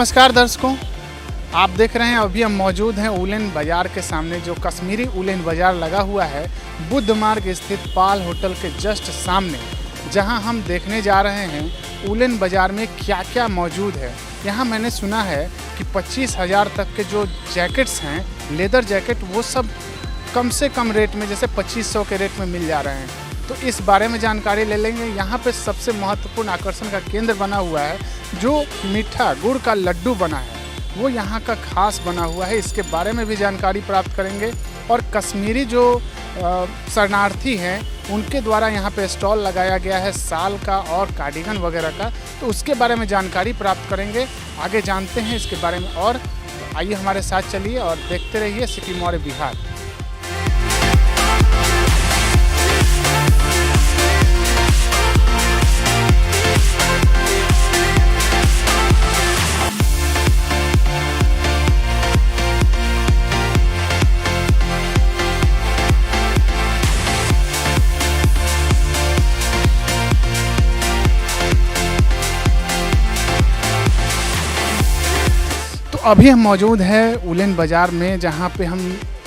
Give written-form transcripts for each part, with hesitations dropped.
नमस्कार दर्शकों, आप देख रहे हैं अभी हम मौजूद हैं उलेन बाज़ार के सामने। जो कश्मीरी उलेन बाज़ार लगा हुआ है बुद्ध मार्ग स्थित पाल होटल के जस्ट सामने, जहां हम देखने जा रहे हैं उलेन बाज़ार में क्या क्या मौजूद है। यहां मैंने सुना है कि 25,000 तक के जो जैकेट्स हैं, लेदर जैकेट, वो सब कम से कम रेट में, जैसे 2500 के रेट में मिल जा रहे हैं। तो इस बारे में जानकारी ले लेंगे। यहाँ पे सबसे महत्वपूर्ण आकर्षण का केंद्र बना हुआ है जो मीठा गुड़ का लड्डू बना है, वो यहाँ का खास बना हुआ है। इसके बारे में भी जानकारी प्राप्त करेंगे। और कश्मीरी जो शरणार्थी हैं उनके द्वारा यहाँ पे स्टॉल लगाया गया है साल का और कार्डिगन वगैरह का, तो उसके बारे में जानकारी प्राप्त करेंगे। आगे जानते हैं इसके बारे में। और आइए हमारे साथ चलिए और देखते रहिए सिटी मॉल बिहार। अभी हम मौजूद है उलेन बाज़ार में, जहाँ पे हम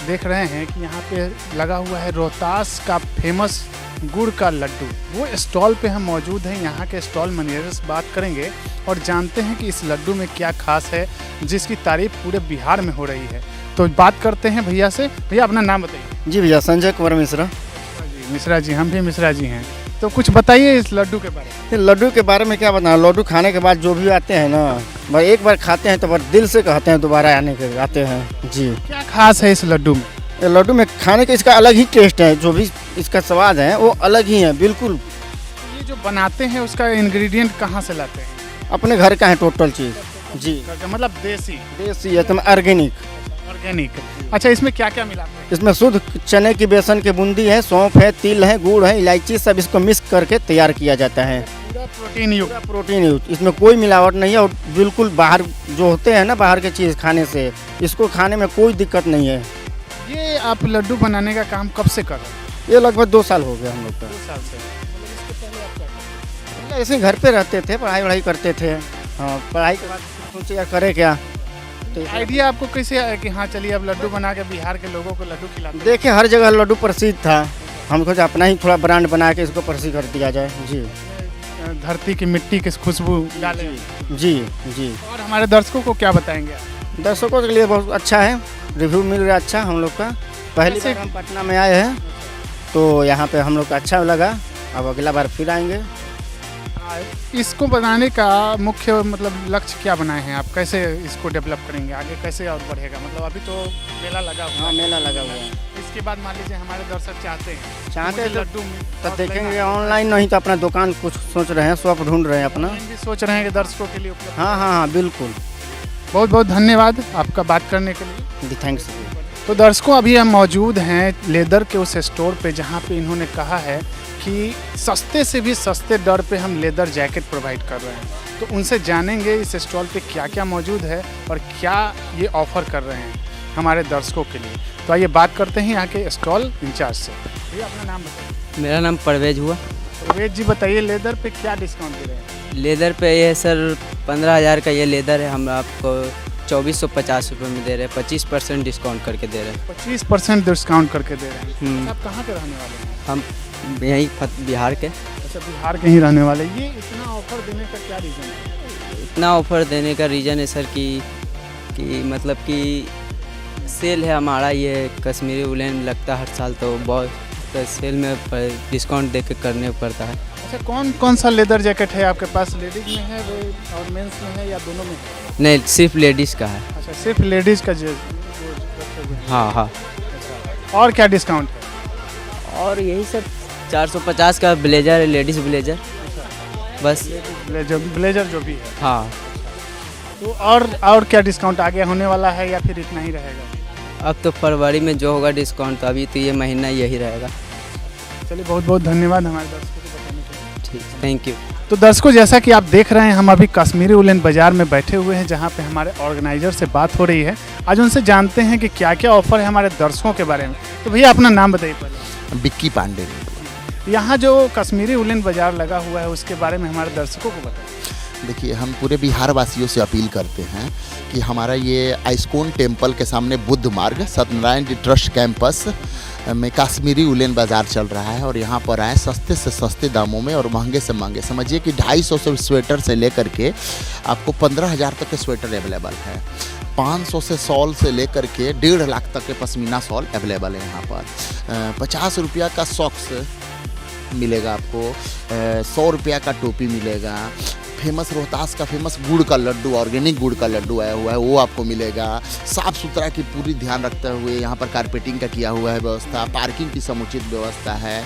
देख रहे हैं कि यहाँ पे लगा हुआ है रोहतास का फेमस गुड़ का लड्डू। वो स्टॉल पे हम मौजूद हैं। यहाँ के स्टॉल मैनेजर से बात करेंगे और जानते हैं कि इस लड्डू में क्या खास है जिसकी तारीफ पूरे बिहार में हो रही है। तो बात करते हैं भैया से। भैया अपना नाम बताइए। जी भैया, संजय कुमार मिश्रा। जी मिश्रा जी, हम भी मिश्रा जी हैं। तो कुछ बताइए इस लड्डू के बारे में। लड्डू के बारे में क्या बताना, लड्डू खाने के बाद जो भी आते हैं ना, भाई एक बार खाते हैं तो बस दिल से कहते हैं दोबारा आते हैं। जी, क्या खास है इस लड्डू में? लड्डू में खाने का इसका अलग ही टेस्ट है, जो भी इसका स्वाद है वो अलग ही है बिल्कुल। ये जो बनाते हैं उसका इंग्रेडिएंट कहाँ से लाते हैं? अपने घर का है टोटल चीज़। जी, मतलब देसी एकदम ऑर्गेनिक। अच्छा, इसमें क्या क्या मिलाते हैं? इसमें शुद्ध चने की बेसन की बूंदी है, सौंफ है, तिल है, गुड़ है, इलायची, सब इसको मिक्स करके तैयार किया जाता है। पूरा प्रोटीन युक्त। इसमें कोई मिलावट नहीं है। और बिल्कुल बाहर जो होते हैं ना, बाहर के चीज़ खाने से इसको खाने में कोई दिक्कत नहीं है। ये आप लड्डू बनाने का काम कब से कर रहे हैं? ये लगभग 2 साल हो गया हम लोग का। 2 साल से। इसके पहले आप क्या करते थे? ऐसे घर पे रहते थे, पढ़ाई करते थे। हाँ, पढ़ाई के बाद सोचे यार करे क्या, तो आइडिया आपको कैसे आया कि हाँ चलिए अब लड्डू बना के बिहार के लोगों को लड्डू खिलाते हैं? देखिए हर जगह लड्डू प्रसिद्ध था, हमको अपना ही थोड़ा ब्रांड बना के इसको प्रसिद्ध कर दिया जाए। जी, धरती की मिट्टी की खुशबू डालें। जी जी। और हमारे दर्शकों को क्या बताएंगे? दर्शकों के लिए बहुत अच्छा है, रिव्यू मिल रहा है अच्छा हम लोग का। पहली बार हम पटना में आए हैं तो यहाँ पे हम लोग का अच्छा लगा, अब अगला बार फिर आएंगे। इसको बनाने का मुख्य मतलब लक्ष्य क्या बनाए हैं आप? कैसे इसको डेवलप करेंगे आगे, कैसे और बढ़ेगा? मतलब अभी तो मेला लगा हुआ है। हाँ, मेला लगा हुआ है। इसके बाद मान लीजिए हमारे दर्शक चाहते हैं लड्डू तो देखेंगे ऑनलाइन, नहीं तो अपना दुकान कुछ सोच रहे हैं, शॉप ढूंढ रहे हैं अपना। भी सोच रहे हैं कि दर्शकों के लिए उपलब्ध। हाँ बिल्कुल। बहुत बहुत धन्यवाद आपका बात करने के लिए। थैंक्स। तो दर्शकों, अभी हम मौजूद हैं लेदर के उस स्टोर पे जहाँ पे इन्होंने कहा है कि सस्ते से भी सस्ते दर पे हम लेदर जैकेट प्रोवाइड कर रहे हैं। तो उनसे जानेंगे इस स्टॉल पे क्या क्या मौजूद है और क्या ये ऑफ़र कर रहे हैं हमारे दर्शकों के लिए। तो आइए बात करते हैं यहाँ के स्टॉल इंचार्ज से। भैया अपना नाम बताइए। मेरा नाम परवेज हुआ। परवेज जी, बताइए लेदर पे क्या डिस्काउंट दे रहे हैं? लेदर पे ये सर 15,000 का ये लेदर है, हम आपको 2450 रुपये में दे रहे हैं। 25% डिस्काउंट करके दे रहे हैं। 25% डिस्काउंट करके दे रहे हैं। आप कहाँ के रहने वाले हैं? हम यहीं बिहार के। अच्छा, बिहार के ही रहने वाले। ये इतना ऑफर देने का क्या रीज़न है? इतना ऑफर देने का रीज़न है सर कि मतलब कि सेल है हमारा, ये कश्मीरी उलेन लगता है हर साल, तो बहुत तो सेल में डिस्काउंट दे के करने पड़ता है। अच्छा, कौन सा लेदर जैकेट है आपके पास? लेडीज़ में है और मेंस में है या दोनों में है? नहीं, सिर्फ लेडीज़ का है। अच्छा, सिर्फ लेडीज़ का जो हाँ। अच्छा, और क्या डिस्काउंट है? और यही सब 450 का ब्लेजर है, लेडीज़ ब्लेजर। बस ब्लेजर जो भी है। हाँ। तो और क्या डिस्काउंट आगे होने वाला है या फिर इतना ही रहेगा? अब तो फरवरी में जो होगा डिस्काउंट, तो अभी तो ये महीना यही रहेगा। चलिए, बहुत बहुत धन्यवाद हमारे दर्शकों को बताने के लिए। ठीक, थैंक यू। तो दर्शकों, जैसा कि आप देख रहे हैं, हम अभी कश्मीरी उलेन बाज़ार में बैठे हुए हैं जहां पे हमारे ऑर्गेनाइजर से बात हो रही है। आज उनसे जानते हैं कि क्या क्या ऑफर है हमारे दर्शकों के बारे में। तो भैया अपना नाम बताइए पहले। बिक्की पांडे। यहाँ जो कश्मीरी उलेन बाज़ार लगा हुआ है उसके बारे में हमारे दर्शकों को बताएं। देखिए, हम पूरे बिहार वासियों से अपील करते हैं कि हमारा ये आइस्कॉन टेम्पल के सामने बुद्ध मार्ग सत्यनारायण ट्रस्ट कैंपस में कश्मीरी उलेन बाज़ार चल रहा है और यहाँ पर आए सस्ते से सस्ते दामों में और महंगे से महंगे। समझिए कि 250 से स्वेटर से लेकर के आपको 15,000 तक के स्वेटर अवेलेबल है। 500 से शॉल से लेकर के 1.5 लाख तक के पश्मीना शॉल अवेलेबल है यहाँ पर। 50 रुपया का सॉक्स मिलेगा आपको, 100 रुपया का टोपी मिलेगा। फेमस रोहतास का फेमस गुड़ का लड्डू, ऑर्गेनिक गुड़ का लड्डू आया हुआ है, वो आपको मिलेगा। साफ़ सुथरा की पूरी ध्यान रखते हुए यहाँ पर कारपेटिंग का किया हुआ है व्यवस्था, पार्किंग की समुचित व्यवस्था है।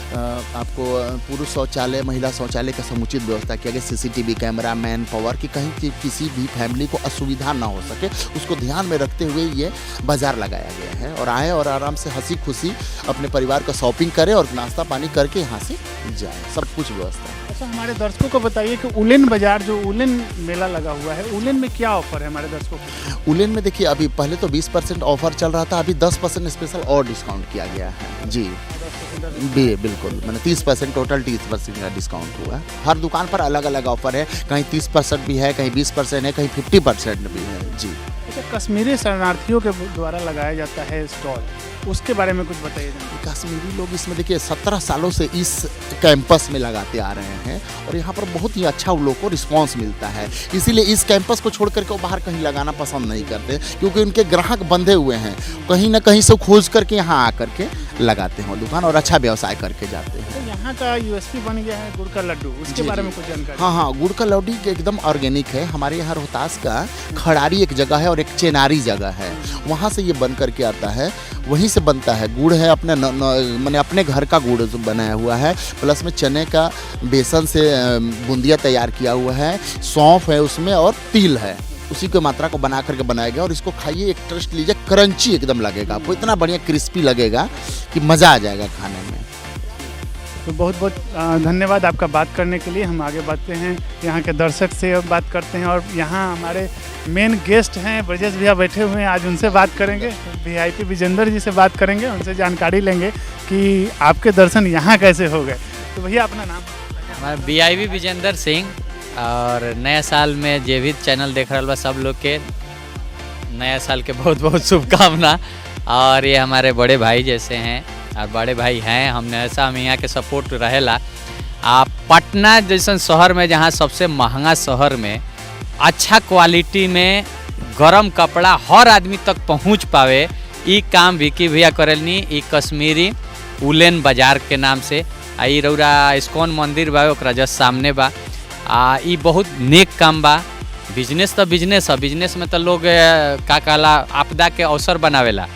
आपको पुरुष शौचालय, महिला शौचालय का समुचित व्यवस्था किया गया। CCTV कैमरा, मैन पावर की कहीं किसी भी फैमिली को असुविधा ना हो सके, उसको ध्यान में रखते हुए ये बाज़ार लगाया गया है। और आए और आराम से हंसी खुशी अपने परिवार का शॉपिंग करें और नाश्ता पानी करके यहाँ से जाएँ, सब कुछ व्यवस्था है। अच्छा, हमारे दर्शकों को बताइए कि उलेन बाज़ार जो उलेन मेला लगा हुआ है, उलेन में क्या ऑफर है हमारे दर्शकों को? उलेन में देखिए, अभी पहले तो 20% ऑफर चल रहा था, अभी 10% स्पेशल और डिस्काउंट किया गया है जी। बिल्कुल, मैंने 30% टोटल 30% का डिस्काउंट हुआ। हर दुकान पर अलग अलग ऑफर है, कहीं 30% भी है, कहीं 20% है, कहीं 50% भी है जी। अच्छा, कश्मीरी शरणार्थियों के द्वारा लगाया जाता है स्टॉल, उसके बारे में कुछ बताइए। कश्मीरी लोग इसमें देखिए 17 सालों से इस कैंपस में लगाते आ रहे हैं और यहाँ पर बहुत ही अच्छा उन लोगों को रिस्पांस मिलता है। इसीलिए इस कैंपस को छोड़ करके वो बाहर कहीं लगाना पसंद नहीं करते, क्योंकि उनके ग्राहक बंधे हुए हैं, कहीं ना कहीं से खोज करके यहाँ आकर के लगाते हैं दुकान और अच्छा व्यवसाय करके जाते हैं। तो यहाँ का USP बन गया है गुड़ का लड्डू, उसके बारे में कुछ जानकारी? हाँ, गुड़ का लड्डू एकदम ऑर्गेनिक है। हमारे यहाँ रोहतास का खड़ारी एक जगह है और एक चेनारी जगह है, वहाँ से ये बन करके आता है, वहीं से बनता है। गुड़ है अपने मैंने अपने घर का गुड़ बनाया हुआ है, प्लस में चने का बेसन से बूंदिया तैयार किया हुआ है, सौंफ है उसमें और तिल है, उसी की मात्रा को बना करके बनाया गया। और इसको खाइए, एक टेस्ट लीजिए, क्रंची एकदम लगेगा आपको, इतना बढ़िया क्रिस्पी लगेगा कि मज़ा आ जाएगा खाने में। तो बहुत बहुत धन्यवाद आपका बात करने के लिए। हम आगे बढ़ते हैं, यहाँ के दर्शक से अब बात करते हैं और यहाँ हमारे मेन गेस्ट हैं ब्रजेश भैया बैठे हुए हैं, आज उनसे बात करेंगे। VIP विजेंद्र जी से बात करेंगे, उनसे जानकारी लेंगे कि आपके दर्शन यहाँ कैसे हो गए। तो भैया अपना नाम? हमारा VIP विजेंद्र सिंह। और नया साल में जे भी चैनल देख रहा बा सब लोग के नया साल के बहुत बहुत शुभकामना। और ये हमारे बड़े भाई जैसे हैं और बड़े भाई हैं, हमने ऐसा हम यहाँ के सपोर्ट रहेला। आप पटना जैसन शहर में, जहाँ सबसे महंगा शहर में अच्छा क्वालिटी में गरम कपड़ा हर आदमी तक पहुँच पावे, ई काम विकी भैया करेलनी। ई कश्मीरी उलेन बाज़ार के नाम से आई रौरा इस्कॉन मंदिर बा, ओकरा जस्ट सामने बा। ई बहुत नेक काम बा। बिजनेस तो बिजनेस है, बिजनेस में तो लोग का कहला आपदा के अवसर बनावेला।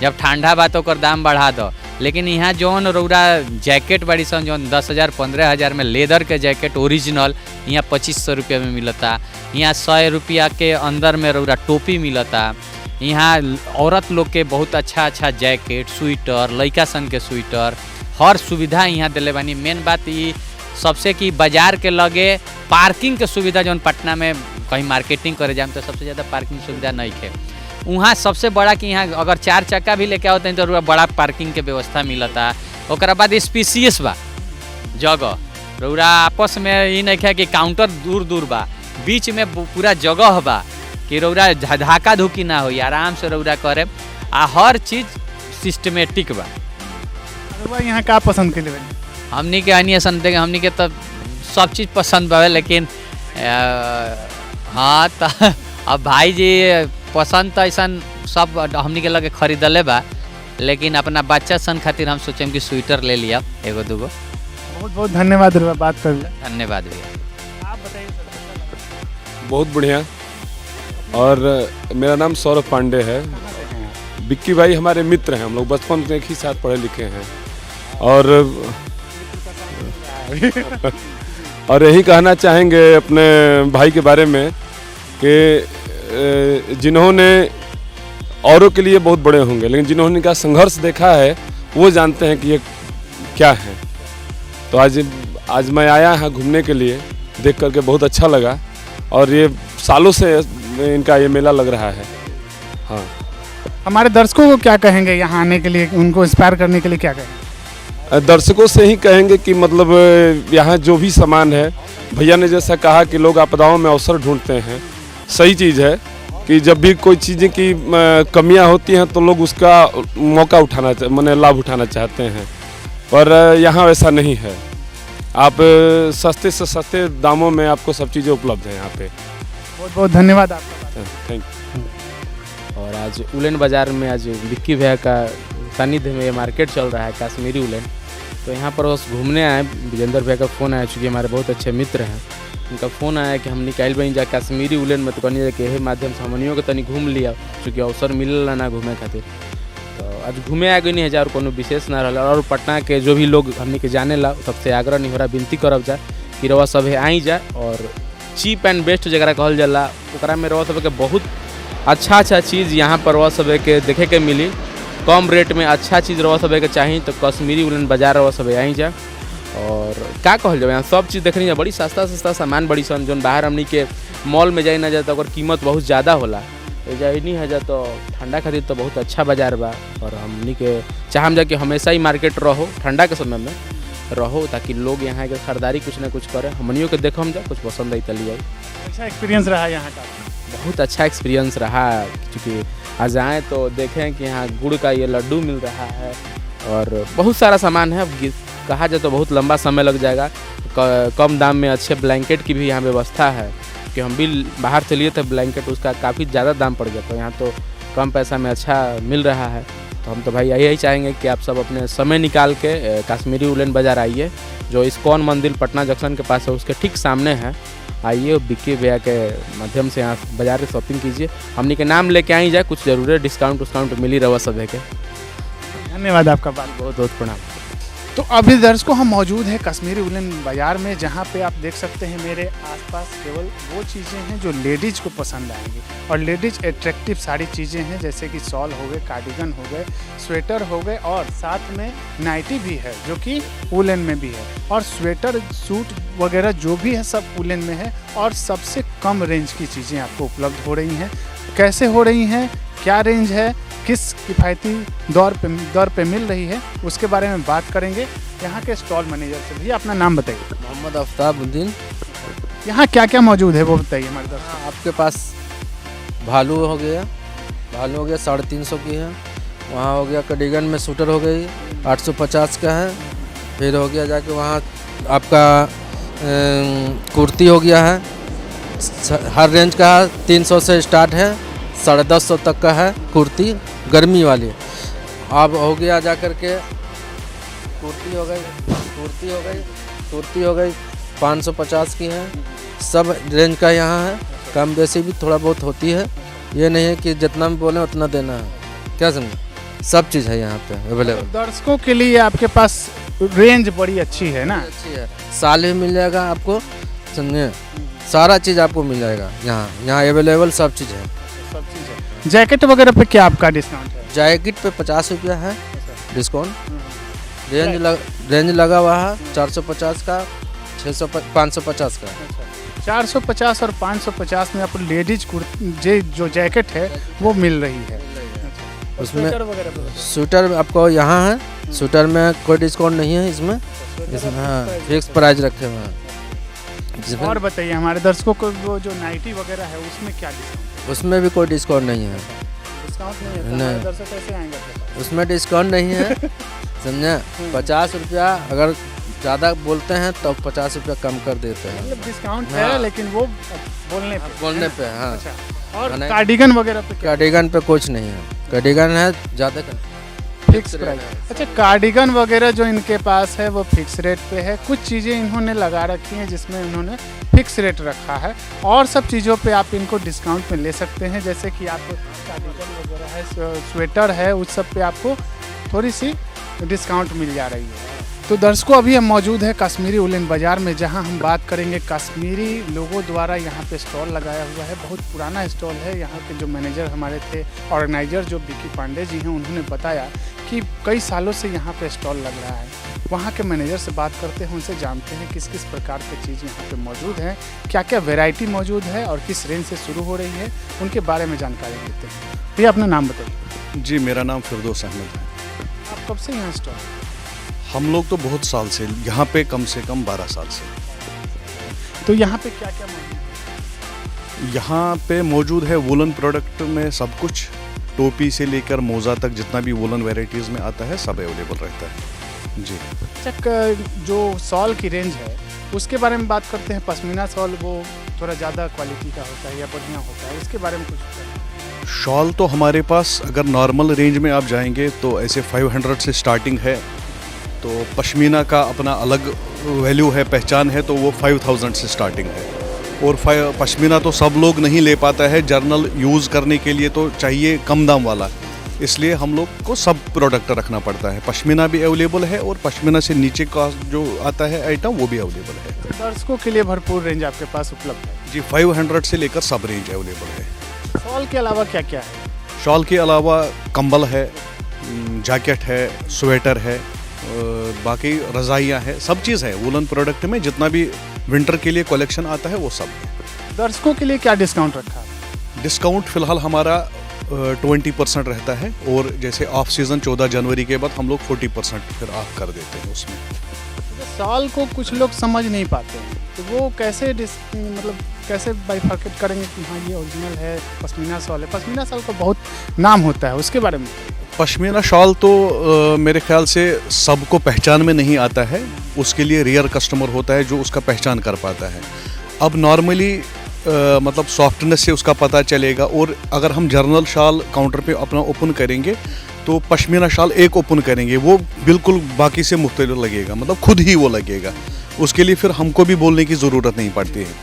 जब ठंडा बा तो ओकर दाम बढ़ा दो, लेकिन यहाँ जौन रौरा जैकेट बड़ी सन जौन 10,000 15,000 में लेदर के जैकेट ओरिजिनल यहाँ 2500 रुपये में मिलता। यहाँ 100 रुपया के अंदर में रौरा टोपी मिलता। यहाँ औरत लोग के बहुत अच्छा अच्छा जैकेट, स्वेटर, लड़का सन के स्वेटर, हर सुविधा यहाँ दिले बानी। मेन बात ये सबसे कि बाजार के लगे पार्किंग के सुविधा, जौन पटना में कहीं मार्केटिंग करे जाए तो सबसे ज़्यादा पार्किंग सुविधा नहीं है। वहाँ सबसे बड़ा कि यहाँ अगर 4 चक्का भी लेके आओते हैं तो बड़ा पार्किंग के व्यवस्था मिलता। ओकरा बाद स्पेसियस बा जगह, रौरा आपस में ये नहीं है कि काउंटर दूर दूर बा, बीच में पूरा जगह बा कि रौरा धक्का धुकी ना हो, आराम से रौरा करे। आ हर चीज़ सिस्टमेटिक बा। यहाँ का पसंद के लिए हमनी के अनिय संते हमनी के तो सब चीज़ पसंद बा, लेकिन हाँ तो अब भाई जी पसंद तो ऐसा सब हमनी के लगे खरीदले बा, लेकिन अपना बच्चा सन खातिर हम सोचें कि स्वेटर ले लिया एगो दूगो। बहुत बहुत धन्यवाद बात कर। धन्यवाद भैया। आप बताइए। बहुत बढ़िया। और मेरा नाम सौरभ पांडे है। विक्की भाई हमारे मित्र हैं, हम लोग बचपन में एक ही साथ पढ़े लिखे हैं। और यही कहना चाहेंगे अपने भाई के बारे में कि जिन्होंने औरों के लिए बहुत बड़े होंगे, लेकिन जिन्होंने इनका संघर्ष देखा है वो जानते हैं कि ये क्या है। तो आज मैं आया है घूमने के लिए, देख करके बहुत अच्छा लगा। और ये सालों से इनका ये मेला लग रहा है। हाँ, हमारे दर्शकों को क्या कहेंगे यहाँ आने के लिए, उनको इंस्पायर करने के लिए क्या कहेंगे? दर्शकों से ही कहेंगे कि मतलब यहाँ जो भी सामान है, भैया ने जैसा कहा कि लोग आपदाओं में अवसर ढूंढते हैं, सही चीज़ है कि जब भी कोई चीज़ें की कमियां होती हैं तो लोग उसका मौका उठाना माने लाभ उठाना चाहते हैं, पर यहाँ वैसा नहीं है। आप सस्ते से सस्ते दामों में आपको सब चीज़ें उपलब्ध हैं यहाँ पे। बहुत बहुत धन्यवाद आपका। Thank you. और आज उलेन बाज़ार में आज विक्की भैया का सानिध्य में ये मार्केट चल रहा है कश्मीरी उलेन, तो यहाँ पर बस घूमने आए। विजेंद्र भैया का फ़ोन आया, चूँकि हमारे बहुत अच्छे मित्र हैं, उनका फ़ोन आया कि हम निकाल बनी जा कश्मीरी उलेन में, तो कहनी जाए कि यही माध्यम से हमनियों के तनी घूम लिया, चूँकि अवसर मिलल ना घूमे खातिर। तो आज घूमे आ गई नहीं है, और कोनो विशेष ना रहा। और पटना के जो भी लोग हमने के जाने ला, सबसे आग्रह नहीं हो रहा, विनती करब जाए कि रवा सब आई जाए। और चीप एंड बेस्ट जगह कहल जाला, ओकरा में रवा सब के बहुत अच्छा चीज़ यहाँ पर रवा सब के देखे के मिली। कम रेट में अच्छा चीज़ रवा सब के चाहिए तो कश्मीरी उलेन बाजार रवा सब आई जा। और क्या कहल जाए, यहाँ सब चीज़ देखनी है, बड़ी सस्ता सामान बड़ी सन, जो बाहर हमनी के मॉल में जाए ना जाए तो ओकर कीमत बहुत ज़्यादा होला। जाए नहीं है जा तो ठंडा खातिर तो बहुत अच्छा बाजार बा। और हमनी के चाहम जा कि हमेशा ही मार्केट रहो, ठंडा के समय में रहो, ताकि लोग यहाँ के खरीदारी कुछ ना कुछ करें, हमनियों के देखो हम जा कुछ पसंद आई तली आई। अच्छा एक्सपीरियंस रहा यहाँ का? बहुत अच्छा एक्सपीरियंस रहा, क्योंकि आज आएँ तो देखें कि यहाँ गुड़ का ये लड्डू मिल रहा है और बहुत सारा सामान है। कहा जाए तो बहुत लंबा समय लग जाएगा। कम दाम में अच्छे ब्लैंकेट की भी यहाँ व्यवस्था है, कि हम भी बाहर से लिए थे ब्लैंकेट, उसका काफ़ी ज़्यादा दाम पड़ गया, तो यहाँ तो कम पैसा में अच्छा मिल रहा है। तो हम तो भाई यही चाहेंगे कि आप सब अपने समय निकाल के कश्मीरी उलेन बाज़ार आइए, जो इस्कॉन मंदिर पटना जंक्शन के पास है, उसके ठीक सामने है। आइए विक्की भैया के माध्यम से यहाँ बाज़ार से शॉपिंग कीजिए, हमनी के नाम लेके आई जाए, कुछ ज़रूर डिस्काउंट मिली रवा सब के। धन्यवाद आपका। बहुत बहुत प्रणाम। तो अभी दर्शकों हम मौजूद हैं कश्मीरी उलेन बाज़ार में, जहाँ पे आप देख सकते हैं मेरे आसपास केवल वो चीज़ें हैं जो लेडीज़ को पसंद आएंगी, और लेडीज़ एट्रैक्टिव सारी चीज़ें हैं, जैसे कि शॉल हो गए, कार्डिगन हो गए, स्वेटर हो गए, और साथ में नाइटी भी है जो कि उलेन में भी है, और स्वेटर सूट वगैरह जो भी है सब उलेन में है। और सबसे कम रेंज की चीज़ें आपको उपलब्ध हो रही हैं। कैसे हो रही हैं, क्या रेंज है, किस किफ़ायती दौर पे मिल रही है, उसके बारे में बात करेंगे यहाँ के स्टॉल मैनेजर से। भैया अपना नाम बताइए। मोहम्मद आफ्ताबुद्दीन। यहाँ क्या क्या मौजूद है वो बताइए हमारे दर्शकों। आपके पास भालू हो गया 350 की है। वहाँ हो गया कार्डिगन में सूटर हो गई 850 का है। फिर हो गया जाके वहाँ आपका कुर्ती हो गया है, हर रेंज का 300 से स्टार्ट है, 150 तक का है कुर्ती गर्मी वाली। अब हो गया जा कर के कुर्ती हो गई 550 की है। सब रेंज का यहाँ है, कम बेसी भी थोड़ा बहुत होती है, ये नहीं है कि जितना भी बोले उतना देना है, क्या समझे, सब चीज़ है यहाँ पे अवेलेबल। दर्शकों के लिए आपके पास रेंज बड़ी अच्छी है ना? अच्छी है, साल भी मिल जाएगा आपको, समझे, सारा चीज़ आपको मिल जाएगा यहाँ अवेलेबल, सब चीज़ है। सब चीज़ है। जैकेट वगैरह पे क्या आपका डिस्काउंट है? जैकेट पे 50 रुपया है डिस्काउंट। रेंज लगा हुआ है 450 का, 550 का। 450 और 550 में आपको लेडीज जो जैकेट है वो मिल रही है। उसमें स्वेटर आपको यहाँ है, स्वेटर में कोई डिस्काउंट नहीं है इसमें हाँ फिक्स प्राइस रखे हुए हैं। और बताइए हमारे दर्शकों को वो जो नाइटी वगैरह है उसमें क्या डिस्काउंट? उसमें भी कोई डिस्काउंट नहीं है। डिस्काउंट नहीं है तो हमारे दर्शक कैसे आएंगे? उसमें डिस्काउंट नहीं है, समझे। 50 रुपया अगर ज़्यादा बोलते हैं तो 50 रुपया कम कर देते हैं। मतलब डिस्काउंट है लेकिन वो बोलने पे हाँ। अच्छा। और कार्डिगन वगैरह पे क्या? कार्डिगन पे कुछ नहीं है, कार्डिगन है ज़्यादा फिक्स प्राइस। अच्छा, कार्डिगन वगैरह जो इनके पास है वो फिक्स रेट पे है। कुछ चीज़ें इन्होंने लगा रखी हैं जिसमें इन्होंने फिक्स रेट रखा है, और सब चीज़ों पे आप इनको डिस्काउंट में ले सकते हैं। जैसे कि आप कार्डिगन वगैरह है, स्वेटर है, उस सब पे आपको थोड़ी सी डिस्काउंट मिल जा रही है। तो दर्शकों अभी हम मौजूद है कश्मीरी उलेन बाज़ार में, जहां हम बात करेंगे कश्मीरी लोगों द्वारा यहाँ पे स्टॉल लगाया हुआ है। बहुत पुराना स्टॉल है। यहाँ के जो मैनेजर हमारे थे, ऑर्गेनाइजर जो विक्की पांडे जी हैं, उन्होंने बताया कि कई सालों से यहाँ पे स्टॉल लग रहा है। वहाँ के मैनेजर से बात करते हैं, उनसे जानते हैं किस किस प्रकार की चीज़ यहाँ पे मौजूद है, क्या क्या वेराइटी मौजूद है और किस रेंज से शुरू हो रही है, उनके बारे में जानकारी देते हैं। भैया अपना नाम बताइए। जी, मेरा नाम फिरदौस अहमद है। आप कब से यहाँ स्टॉल? हम लोग तो बहुत साल से यहाँ पे, कम से कम 12 साल से। तो यहाँ पे क्या क्या मौजूद है? यहाँ पे मौजूद है वुलन प्रोडक्ट में सब कुछ, टोपी से लेकर मोज़ा तक जितना भी वुलन वैरायटीज़ में आता है सब अवेलेबल रहता है जी। अच्छा, जो शॉल की रेंज है उसके बारे में बात करते हैं। पश्मीना शॉल वो थोड़ा ज़्यादा क्वालिटी का होता है या बढ़िया होता है, उसके बारे में कुछ बताइए। शॉल तो हमारे पास अगर नॉर्मल रेंज में आप जाएंगे तो ऐसे 500 से स्टार्टिंग है। तो पश्मीना का अपना अलग वैल्यू है, पहचान है, तो वो 5000 से स्टार्टिंग है। और पश्मीना तो सब लोग नहीं ले पाता है, जर्नल यूज़ करने के लिए तो चाहिए कम दाम वाला, इसलिए हम लोग को सब प्रोडक्ट रखना पड़ता है। पश्मीना भी अवेलेबल है और पश्मीना से नीचे का जो आता है आइटम वो भी अवेलेबल है। तो दर्शकों के लिए भरपूर रेंज आपके पास उपलब्ध है जी। 500 से लेकर सब रेंज अवेलेबल है। शॉल के अलावा क्या क्या है? शॉल के अलावा कंबल है, जैकेट है, स्वेटर है, बाकी रज़ाइयाँ है, सब चीज़ है। वुलन प्रोडक्ट में जितना भी विंटर के लिए कलेक्शन आता है वो सब है। दर्शकों के लिए क्या डिस्काउंट रखा है? डिस्काउंट फ़िलहाल हमारा 20% रहता है, और जैसे ऑफ सीज़न 14 जनवरी के बाद हम लोग 40% फिर ऑफ कर देते हैं उसमें। शॉल को कुछ लोग समझ नहीं पाते हैं, तो वो कैसे मतलब कैसे बाइफर्केट करेंगे कि हाँ ये ओरिजिनल है, पश्मीना शॉल है? पश्मीना शॉल का बहुत नाम होता है, उसके बारे में। पश्मीना शॉल तो मेरे ख्याल से सबको पहचान में नहीं आता है, उसके लिए रेयर कस्टमर होता है जो उसका पहचान कर पाता है। अब नॉर्मली मतलब सॉफ्टनेस से उसका पता चलेगा, और अगर हम जर्नल शॉल काउंटर पे अपना ओपन करेंगे तो पश्मीना शॉल एक ओपन करेंगे वो बिल्कुल बाकी से मुख्तलिफ लगेगा, मतलब खुद ही वो लगेगा। उसके लिए फिर हमको भी बोलने की ज़रूरत नहीं पड़ती है,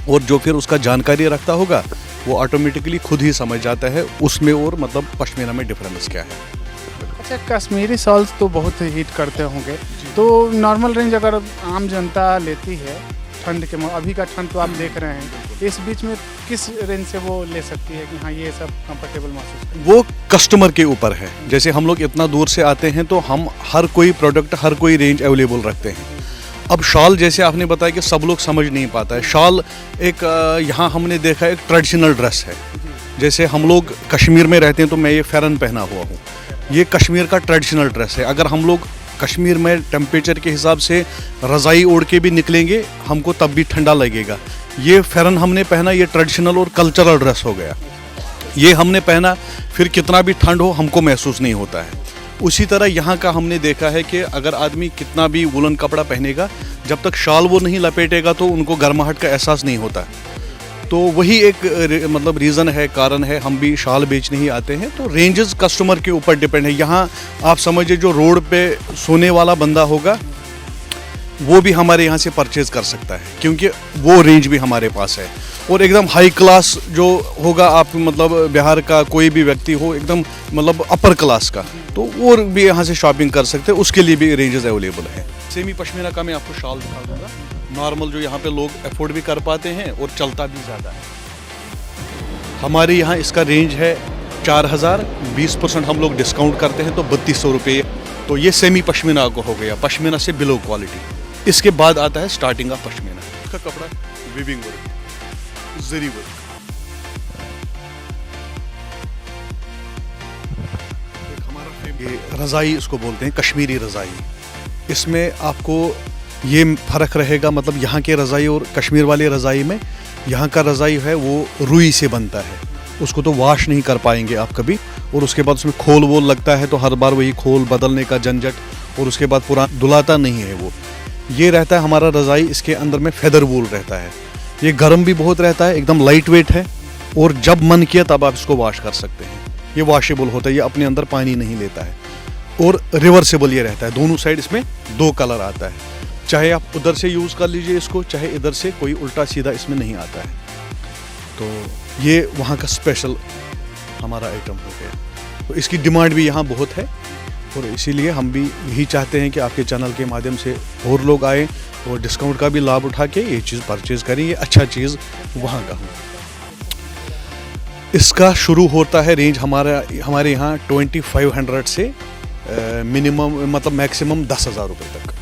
और जो फिर उसका जानकारी रखता होगा वो ऑटोमेटिकली खुद ही समझ जाता है उसमें और मतलब पश्मीना में डिफरेंस क्या है। अच्छा, कश्मीरी शॉल्स तो बहुत हिट करते होंगे, तो नॉर्मल रेंज अगर आम जनता लेती है ठंड के अभी का ठंड तो आप देख रहे हैं, इस बीच में किस रेंज से वो ले सकती है कि हाँ ये सब कंफर्टेबल महसूस? वो कस्टमर के ऊपर है। जैसे हम लोग इतना दूर से आते हैं तो हम हर कोई प्रोडक्ट, हर कोई रेंज अवेलेबल रखते हैं। अब शॉल जैसे आपने बताया कि सब लोग समझ नहीं पाता है, शॉल एक यहाँ हमने देखा एक ट्रेडिशनल ड्रेस है। जैसे हम लोग कश्मीर में रहते हैं तो मैं ये फ़ैरन पहना हुआ हूँ, ये कश्मीर का ट्रेडिशनल ड्रेस है। अगर हम लोग कश्मीर में टेम्परेचर के हिसाब से रज़ाई ओढ़ के भी निकलेंगे हमको तब भी ठंडा लगेगा। ये फ़ैरन हमने पहना, ये ट्रेडिशनल और कल्चरल ड्रेस हो गया। ये हमने पहना, फिर कितना भी ठंड हो हमको महसूस नहीं होता है। उसी तरह यहाँ का हमने देखा है कि अगर आदमी कितना भी वुलन कपड़ा पहनेगा, जब तक शॉल वो नहीं लपेटेगा तो उनको गर्माहट का एहसास नहीं होता। तो वही एक मतलब रीज़न है, कारण है, हम भी शॉल बेचने ही आते हैं। तो रेंजेस कस्टमर के ऊपर डिपेंड है। यहाँ आप समझिए जो रोड पे सोने वाला बंदा होगा वो भी हमारे यहाँ से परचेज़ कर सकता है, क्योंकि वो रेंज भी हमारे पास है। और एकदम हाई क्लास जो होगा, आप मतलब बिहार का कोई भी व्यक्ति हो एकदम मतलब अपर क्लास का, तो वो भी यहाँ से शॉपिंग कर सकते हैं, उसके लिए भी रेंजेस अवेलेबल है। सेमी पश्मीना का मैं आपको शॉल दिखा दूँगा, नॉर्मल जो यहाँ पे लोग अफोर्ड भी कर पाते हैं और चलता भी ज़्यादा है। हमारे यहाँ इसका रेंज है 4000, 20% हम लोग डिस्काउंट करते हैं तो 3200 रुपये। तो ये सेमी पश्मीना को हो गया, पश्मीना से बिलो क्वालिटी। इसके बाद आता है स्टार्टिंग ऑफ पश्मीना। इसका कपड़ा वीविंग वर्क, जरी वर्क, ये रज़ाई इसको बोलते हैं, कश्मीरी रज़ाई। इसमें आपको ये फ़र्क रहेगा, मतलब यहाँ के रज़ाई और कश्मीर वाले रज़ाई में, यहाँ का रज़ाई है वो रुई से बनता है, उसको तो वॉश नहीं कर पाएंगे आप कभी, और उसके बाद उसमें खोल वोल लगता है तो हर बार वही खोल बदलने का झंझट, और उसके बाद पूरा धुलाता नहीं है वो। ये रहता है हमारा रज़ाई, इसके अंदर में फेदर वूल रहता है। ये गर्म भी बहुत रहता है, एकदम लाइट वेट है, और जब मन किया तब आप इसको वॉश कर सकते हैं। ये वॉशेबल होता है, ये अपने अंदर पानी नहीं लेता है, और रिवर्सेबल ये रहता है। दोनों साइड इसमें 2 कलर आता है, चाहे आप उधर से यूज़ कर लीजिए इसको, चाहे इधर से, कोई उल्टा सीधा इसमें नहीं आता है। तो ये वहाँ का स्पेशल हमारा आइटम हो गया। तो इसकी डिमांड भी यहाँ बहुत है, और इसीलिए हम भी यही चाहते हैं कि आपके चैनल के माध्यम से और लोग आए और डिस्काउंट का भी लाभ उठा के ये चीज़ परचेज़ करें। ये अच्छा चीज़ वहाँ का हो। इसका शुरू होता है रेंज हमारे यहाँ 2500 से मिनिमम मतलब मैक्सिमम 10,000 रुपये तक।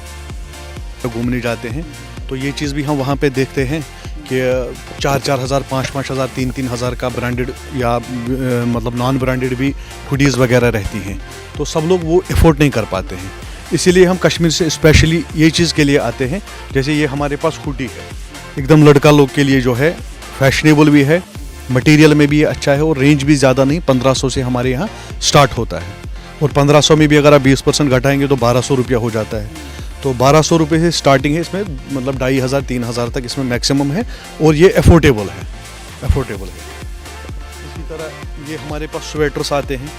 तो घूमने जाते हैं तो ये चीज़ भी हम वहाँ पे देखते हैं कि 4-4 हज़ार, 5-5 हज़ार, 3-3 हज़ार का ब्रांडेड या मतलब नॉन ब्रांडेड भी हुडीज़ वगैरह रहती हैं, तो सब लोग वो अफोर्ड नहीं कर पाते हैं। इसीलिए हम कश्मीर से स्पेशली ये चीज़ के लिए आते हैं। जैसे ये हमारे पास हुडी है, एकदम लड़का लोग के लिए जो है फैशनेबल भी है, मटेरियल में भी ये अच्छा है और रेंज भी ज़्यादा नहीं, 1500 से हमारे यहाँ स्टार्ट होता है। और 1500 में भी अगर आप 20% घटाएंगे तो 1200 रुपया हो जाता है। तो 1200 रुपये से स्टार्टिंग है इसमें, मतलब 2500-3000 तक इसमें मैक्सिमम है और ये अफोर्डेबल है। इसी तरह ये हमारे पास स्वेटर्स आते हैं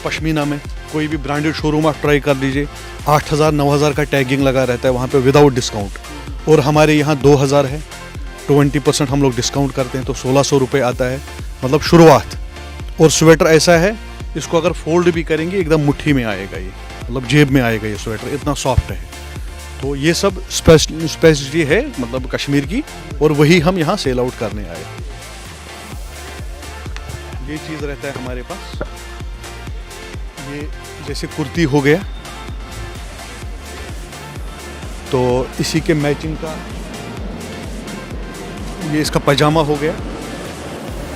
पश्मीना में, कोई भी ब्रांडेड शोरूम आप ट्राई कर लीजिए, 8000-9000 का टैगिंग लगा रहता है वहाँ पे विदाउट डिस्काउंट। और हमारे यहाँ 2000 है, 20% हम लोग डिस्काउंट करते हैं तो 1600 रुपये आता है, मतलब शुरुआत। और स्वेटर ऐसा है, इसको अगर फोल्ड भी करेंगे एकदम मुट्ठी में आएगा ये, मतलब जेब में आएगा ये स्वेटर, इतना सॉफ्ट है। तो ये सब स्पेशलिटी है मतलब कश्मीर की, और वही हम यहाँ सेल आउट करने आए। ये चीज़ रहता है हमारे पास, ये जैसे कुर्ती हो गया तो इसी के मैचिंग का ये इसका पजामा हो गया,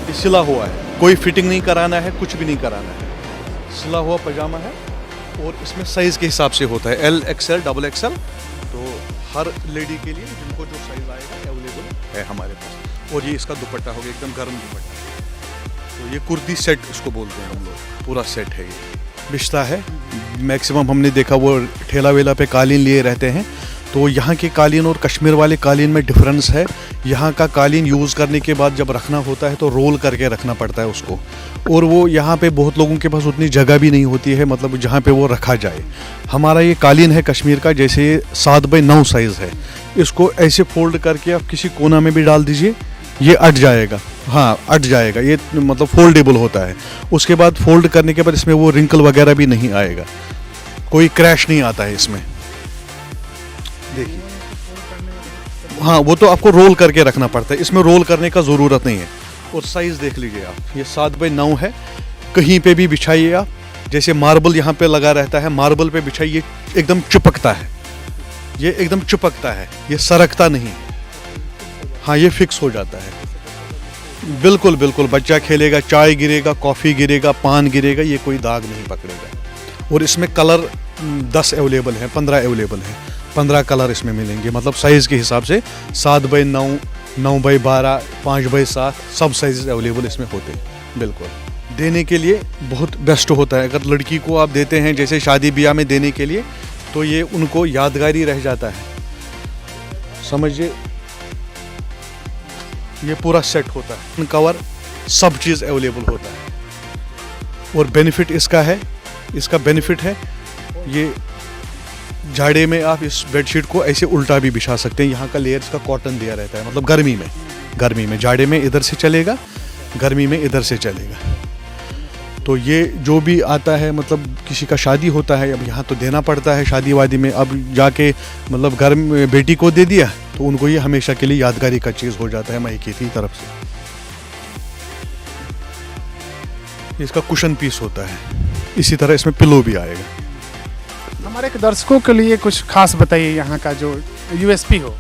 ये सिला हुआ है, कोई फिटिंग नहीं कराना है, कुछ भी नहीं कराना है, सिला हुआ पजामा है। और इसमें साइज़ के हिसाब से होता है L, XL, XXL, तो हर लेडी के लिए जिनको जो साइज़ आएगा अवेलेबल है हमारे पास। और ये इसका दुपट्टा हो गया, एकदम गर्म दुपट्टा। तो ये कुर्ती सेट इसको बोलते हैं हम लोग, पूरा सेट है ये। बिश्ता है, मैक्सिमम हमने देखा वो ठेला वेला पे कालीन लिए रहते हैं, तो यहाँ के कालीन और कश्मीर वाले कालीन में डिफरेंस है। यहाँ का कालीन यूज़ करने के बाद जब रखना होता है तो रोल करके रखना पड़ता है उसको, और वो यहाँ पे बहुत लोगों के पास उतनी जगह भी नहीं होती है, मतलब जहाँ पे वो रखा जाए। हमारा ये कालीन है कश्मीर का, जैसे 7x9 साइज़ है, इसको ऐसे फोल्ड करके आप किसी कोना में भी डाल दीजिए, ये अट जाएगा। हाँ, अट जाएगा, ये मतलब फोल्डेबल होता है। उसके बाद फोल्ड करने के बाद इसमें वो रिंकल वगैरह भी नहीं आएगा, कोई क्रैश नहीं आता है इसमें। देखिए, हाँ, वो तो आपको रोल करके रखना पड़ता है, इसमें रोल करने का ज़रूरत नहीं है। और साइज़ देख लीजिए आप, ये 7x9 है, कहीं पे भी बिछाइए आप, जैसे मार्बल यहाँ पे लगा रहता है, मार्बल पे बिछाइए, एकदम चिपकता है, ये एकदम चिपकता है, ये सरकता नहीं है। हाँ, ये फिक्स हो जाता है, बिल्कुल बिल्कुल। बच्चा खेलेगा, चाय गिरेगा, कॉफ़ी गिरेगा, पान गिरेगा, ये कोई दाग नहीं पकड़ेगा। और इसमें कलर 10 अवेलेबल हैं, 15 अवेलेबल हैं, 15 कलर इसमें मिलेंगे, मतलब साइज़ के हिसाब से 7x9, 9x12, 5x7, सब साइज़ अवेलेबल इसमें होते हैं। बिल्कुल, देने के लिए बहुत बेस्ट होता है। अगर लड़की को आप देते हैं जैसे शादी ब्याह में देने के लिए, तो ये उनको यादगारी रह जाता है, समझिए। ये पूरा सेट होता है, कवर सब चीज़ अवेलेबल होता है। और बेनिफिट इसका है, इसका बेनिफिट है ये झाड़े में आप इस बेडशीट को ऐसे उल्टा भी बिछा सकते हैं। यहाँ का लेयर्स का कॉटन दिया रहता है, मतलब गर्मी में झाड़े में इधर से चलेगा, गर्मी में इधर से चलेगा। तो ये जो भी आता है, मतलब किसी का शादी होता है, अब यहाँ तो देना पड़ता है शादी वादी में, अब जाके मतलब घर में बेटी को दे दिया तो उनको ये हमेशा के लिए यादगारी का चीज़ हो जाता है मायके की तरफ से। इसका कुशन पीस होता है, इसी तरह इसमें पिलो भी आएगा। हमारे दर्शकों के लिए कुछ खास बताइए, यहाँ का जो यूएसपी हो।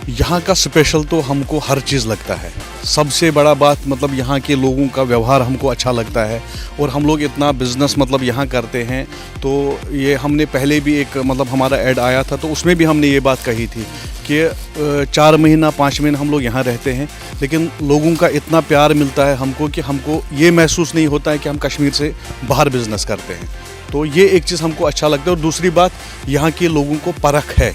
यहाँ का स्पेशल तो हमको हर चीज़ लगता है, सबसे बड़ा बात मतलब यहाँ के लोगों का व्यवहार हमको अच्छा लगता है। और हम लोग इतना बिज़नेस मतलब यहाँ करते हैं, तो ये हमने पहले भी एक मतलब हमारा ऐड आया था, तो उसमें भी हमने ये बात कही थी कि 4 महीना 5 महीना हम लोग यहाँ रहते हैं, लेकिन लोगों का इतना प्यार मिलता है हमको कि हमको ये महसूस नहीं होता है कि हम कश्मीर से बाहर बिज़नेस करते हैं। तो ये एक चीज़ हमको अच्छा लगता है। और दूसरी बात, यहाँ के लोगों को परख है,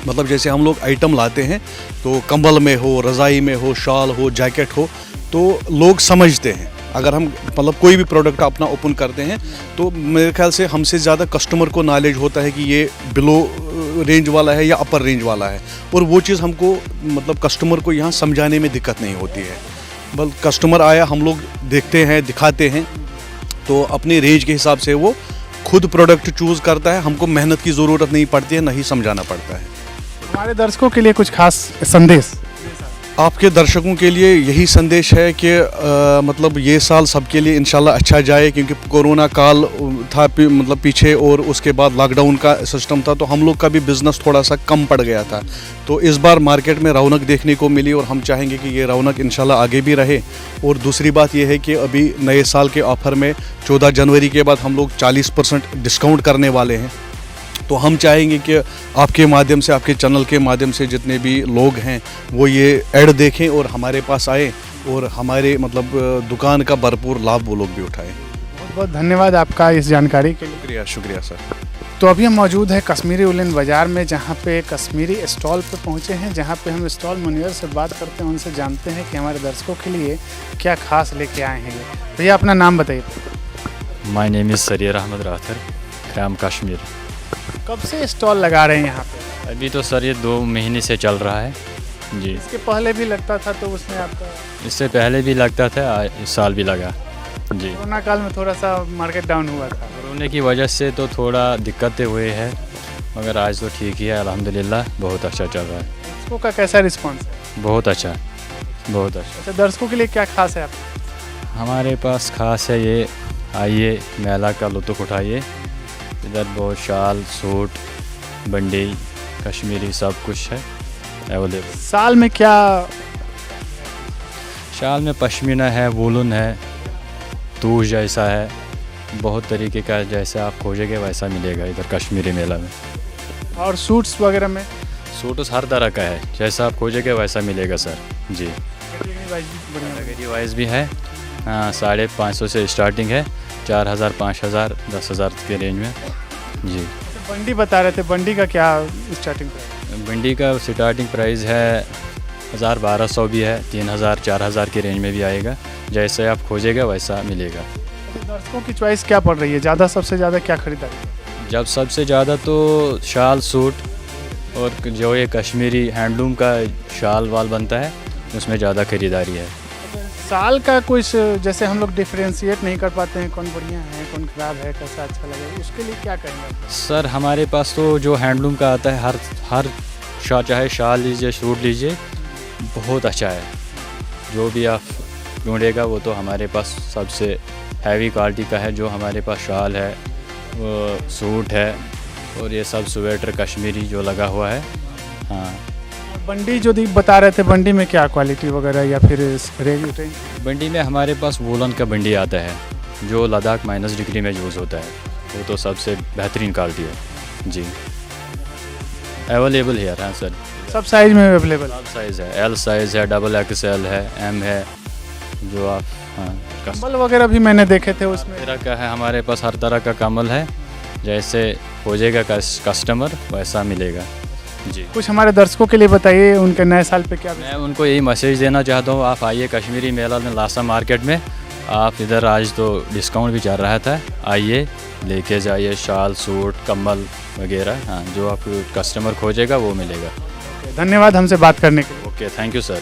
मतलब जैसे हम लोग आइटम लाते हैं तो कंबल में हो, रज़ाई में हो, शॉल हो, जैकेट हो, तो लोग समझते हैं। अगर हम मतलब कोई भी प्रोडक्ट अपना ओपन करते हैं तो मेरे ख्याल से हमसे ज़्यादा कस्टमर को नॉलेज होता है कि ये बिलो रेंज वाला है या अपर रेंज वाला है। और वो चीज़ हमको मतलब कस्टमर को यहाँ समझाने में दिक्कत नहीं होती है। बल कस्टमर आया, हम लोग देखते हैं, दिखाते हैं, तो अपने रेंज के हिसाब से वो खुद प्रोडक्ट चूज़ करता है। हमको मेहनत की ज़रूरत नहीं पड़ती है, नहीं समझाना पड़ता है। हमारे दर्शकों के लिए कुछ खास संदेश। आपके दर्शकों के लिए यही संदेश है कि मतलब ये साल सबके लिए इंशाल्लाह अच्छा जाए, क्योंकि कोरोना काल था मतलब पीछे, और उसके बाद लॉकडाउन का सिस्टम था, तो हम लोग का भी बिज़नेस थोड़ा सा कम पड़ गया था। तो इस बार मार्केट में रौनक देखने को मिली, और हम चाहेंगे कि ये रौनक इंशाल्लाह आगे भी रहे। और दूसरी बात ये है कि अभी नए साल के ऑफ़र में 14 जनवरी के बाद हम लोग 40% डिस्काउंट करने वाले हैं। तो हम चाहेंगे कि आपके माध्यम से, आपके चैनल के माध्यम से जितने भी लोग हैं वो ये ऐड देखें और हमारे पास आए और हमारे मतलब दुकान का भरपूर लाभ वो लोग भी उठाएं। बहुत बहुत धन्यवाद आपका इस जानकारी के लिए। शुक्रिया, शुक्रिया सर। तो अभी हम मौजूद है कश्मीरी उलेन बाज़ार में, जहाँ पे कश्मीरी स्टॉल पे पहुँचे हैं, जहाँ पे हम स्टॉल मैनेजर से बात करते हैं, उनसे जानते हैं कि हमारे दर्शकों के लिए क्या खास लेके आए हैं ये। भैया अपना नाम बताइए। My name is Sariyar Ahmad Rather, from Kashmir. कब से स्टॉल लगा रहे हैं यहाँ पे? अभी तो सर ये 2 महीने से चल रहा है जी। इसके पहले भी लगता था तो उसमें आपका? इससे पहले भी लगता था, इस साल भी लगा जी। कोरोना काल में थोड़ा सा मार्केट डाउन हुआ था, कोरोना की वजह से तो थोड़ा दिक्कतें हुए हैं, मगर आज तो ठीक ही है अल्हम्दुलिल्लाह, बहुत अच्छा चल रहा है। दर्शकों का कैसा रिस्पॉन्स है? बहुत अच्छा, बहुत अच्छा। अच्छा, दर्शकों के लिए क्या खास है आप? हमारे पास खास है ये, आइए मेला का लुत्फ़ उठाइए। इधर बहुत शाल, सूट, बंडी, कश्मीरी सब कुछ है अवेलेबल। साल में क्या? शाल में पश्मीना है, वूलन है, तूश जैसा है, बहुत तरीके का, जैसा आप खोजेंगे वैसा मिलेगा इधर कश्मीरी मेला में। और सूट्स वगैरह में? सूट्स हर तरह का है, जैसा आप खोजेंगे वैसा मिलेगा सर जी। कैटेगरी वाइज भी है, हाँ, 550 से स्टार्टिंग है, 4000, 5000, 10,000 के रेंज में जी। बंडी बता रहे थे, बंडी का क्या स्टार्टिंग प्राइस? बंडी का स्टार्टिंग प्राइस है 1000-1200 भी है, 3000, 4000 के रेंज में भी आएगा, जैसे आप खोजेगा वैसा मिलेगा। दर्शकों की चॉइस क्या पड़ रही है? सबसे ज़्यादा क्या खरीदारी? जब सबसे ज़्यादा तो शाल, सूट और जो ये कश्मीरी हैंडलूम का शाल वाल बनता है उसमें ज़्यादा खरीदारी है। साल का कुछ, जैसे हम लोग डिफ्रेंशिएट नहीं कर पाते हैं, कौन बढ़िया है कौन ख़राब है, कैसा अच्छा लगेगा, उसके लिए क्या करेंगे? सर हमारे पास तो जो हैंडलूम का आता है, हर चाहे शाल लीजिए, सूट लीजिए, बहुत अच्छा है। जो भी आप ढूंढेगा वो तो हमारे पास सबसे हैवी क्वालिटी का है। जो हमारे पास शाल है, वो सूट है, और ये सब स्वेटर कश्मीरी जो लगा हुआ है। हाँ, बंडी जो बता रहे थे, बंडी में क्या क्वालिटी वगैरह या फिर रेंज? बंडी में हमारे पास वूलन का बंडी आता है, जो लद्दाख -डिग्री में यूज़ होता है, वो तो सबसे बेहतरीन क्वालिटी है जी। अवेलेबल है हाँ सर, सब साइज़ में अवेलेबल? सब साइज़ है, L साइज़ है, XXL है, M है, जो आप हाँ। कंबल वगैरह भी मैंने देखे थे उसमें? हर तरह का है हमारे पास, हर तरह का कम्बल है, जैसे खोजेगा कस्टमर वैसा मिलेगा जी। कुछ हमारे दर्शकों के लिए बताइए, उनके नए साल पे क्या? मैं उनको यही मैसेज देना चाहता हूँ, आप आइए कश्मीरी मेला में, लासा मार्केट में। आप इधर आज तो डिस्काउंट भी चल रहा था, आइए लेके जाइए शाल, सूट, कम्बल वगैरह, हाँ, जो आप कस्टमर खोजेगा वो मिलेगा। धन्यवाद हमसे बात करने के लिए। Okay, thank you sir.